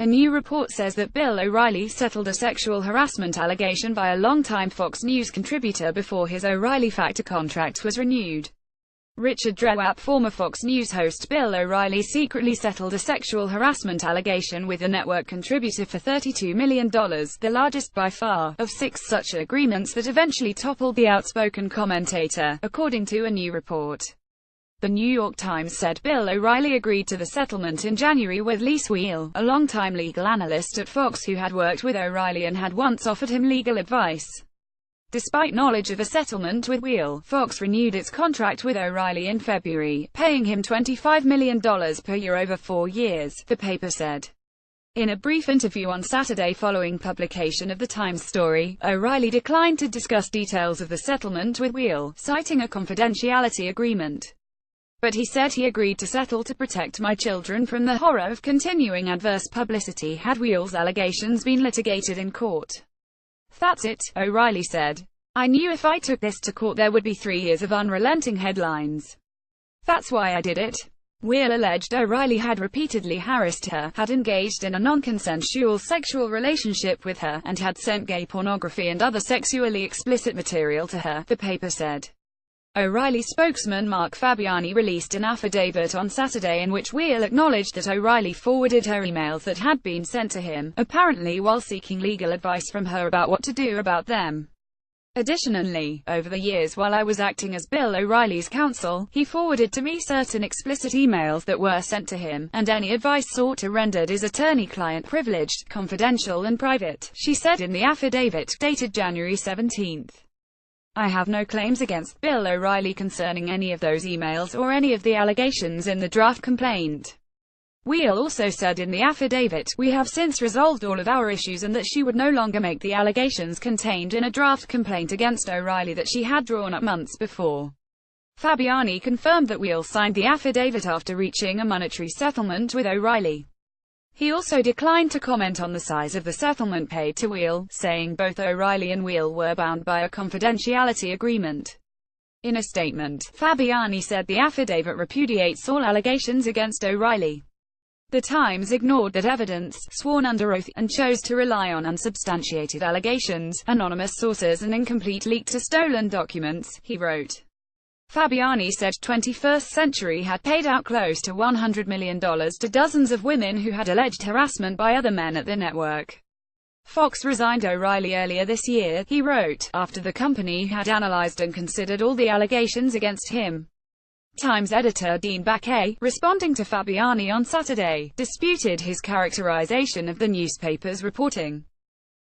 A new report says that Bill O'Reilly settled a sexual harassment allegation by a longtime Fox News contributor before his O'Reilly Factor contract was renewed. Richard Drewap, former Fox News host Bill O'Reilly, secretly settled a sexual harassment allegation with a network contributor for $32 million, the largest by far, of 6 such agreements that eventually toppled the outspoken commentator, according to a new report. The New York Times said Bill O'Reilly agreed to the settlement in January with Lise Weil, a longtime legal analyst at Fox who had worked with O'Reilly and had once offered him legal advice. Despite knowledge of a settlement with Weil, Fox renewed its contract with O'Reilly in February, paying him $25 million per year over 4 years, the paper said. In a brief interview on Saturday following publication of the Times story, O'Reilly declined to discuss details of the settlement with Weil, citing a confidentiality agreement. But he said he agreed to settle to protect my children from the horror of continuing adverse publicity had Weil's allegations been litigated in court. That's it, O'Reilly said. I knew if I took this to court there would be 3 years of unrelenting headlines. That's why I did it. Weil alleged O'Reilly had repeatedly harassed her, had engaged in a non-consensual sexual relationship with her, and had sent gay pornography and other sexually explicit material to her, the paper said. O'Reilly spokesman Mark Fabiani released an affidavit on Saturday in which Weil acknowledged that O'Reilly forwarded her emails that had been sent to him, apparently while seeking legal advice from her about what to do about them. Additionally, over the years while I was acting as Bill O'Reilly's counsel, he forwarded to me certain explicit emails that were sent to him, and any advice sought or rendered is attorney-client privileged, confidential and private, she said in the affidavit, dated January 17. I have no claims against Bill O'Reilly concerning any of those emails or any of the allegations in the draft complaint. Weil also said in the affidavit, we have since resolved all of our issues and that she would no longer make the allegations contained in a draft complaint against O'Reilly that she had drawn up months before. Fabiani confirmed that Weil signed the affidavit after reaching a monetary settlement with O'Reilly. He also declined to comment on the size of the settlement paid to Weil, saying both O'Reilly and Weil were bound by a confidentiality agreement. In a statement, Fabiani said the affidavit repudiates all allegations against O'Reilly. The Times ignored that evidence, sworn under oath, and chose to rely on unsubstantiated allegations, anonymous sources and incomplete leaked or stolen documents, he wrote. Fabiani said 21st Century had paid out close to $100 million to dozens of women who had alleged harassment by other men at the network. Fox resigned O'Reilly earlier this year, he wrote, after the company had analyzed and considered all the allegations against him. Times editor Dean Baquet, responding to Fabiani on Saturday, disputed his characterization of the newspaper's reporting.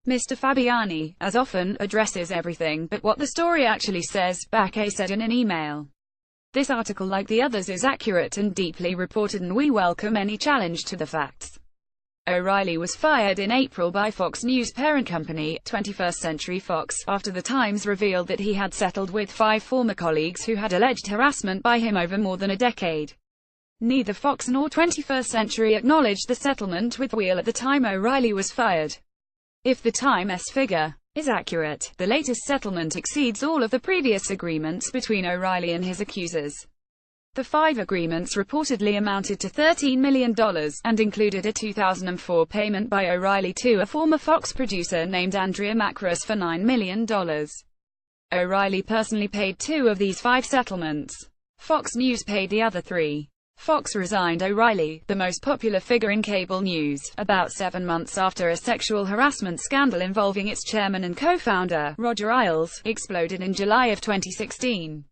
Mr. Fabiani, as often, addresses everything but what the story actually says, Baquet said in an email. This article, like the others, is accurate and deeply reported and we welcome any challenge to the facts. O'Reilly was fired in April by Fox News parent company, 21st Century Fox, after the Times revealed that he had settled with 5 former colleagues who had alleged harassment by him over more than a decade. Neither Fox nor 21st Century acknowledged the settlement with Weil at the time O'Reilly was fired. If the Times figure is accurate, the latest settlement exceeds all of the previous agreements between O'Reilly and his accusers. The 5 agreements reportedly amounted to $13 million, and included a 2004 payment by O'Reilly to a former Fox producer named Andrea Macros for $9 million. O'Reilly personally paid 2 of these 5 settlements. Fox News paid the other 3. Fox resigned O'Reilly, the most popular figure in cable news, about 7 months after a sexual harassment scandal involving its chairman and co-founder, Roger Ailes, exploded in July of 2016.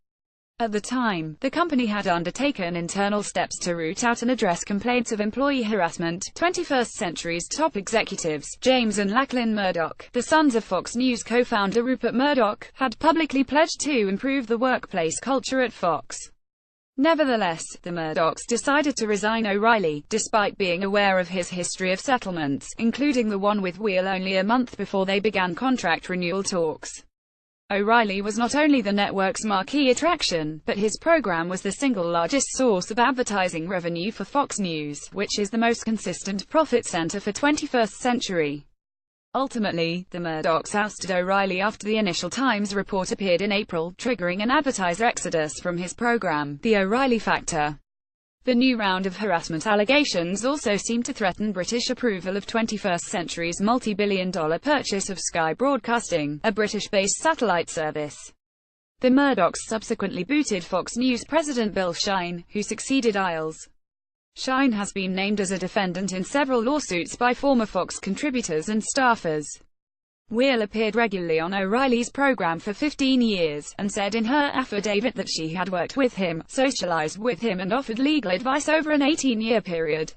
At the time, the company had undertaken internal steps to root out and address complaints of employee harassment. 21st Century's top executives, James and Lachlan Murdoch, the sons of Fox News co-founder Rupert Murdoch, had publicly pledged to improve the workplace culture at Fox. Nevertheless, the Murdochs decided to resign O'Reilly, despite being aware of his history of settlements, including the one with Weil only a month before they began contract renewal talks. O'Reilly was not only the network's marquee attraction, but his program was the single largest source of advertising revenue for Fox News, which is the most consistent profit center for 21st Century. Ultimately, the Murdochs ousted O'Reilly after the initial Times report appeared in April, triggering an advertiser exodus from his program, The O'Reilly Factor. The new round of harassment allegations also seemed to threaten British approval of 21st Century's multi-billion-dollar purchase of Sky Broadcasting, a British-based satellite service. The Murdochs subsequently booted Fox News president Bill Shine, who succeeded Isles. Shine has been named as a defendant in several lawsuits by former Fox contributors and staffers. Weil appeared regularly on O'Reilly's program for 15 years, and said in her affidavit that she had worked with him, socialized with him and offered legal advice over an 18-year period.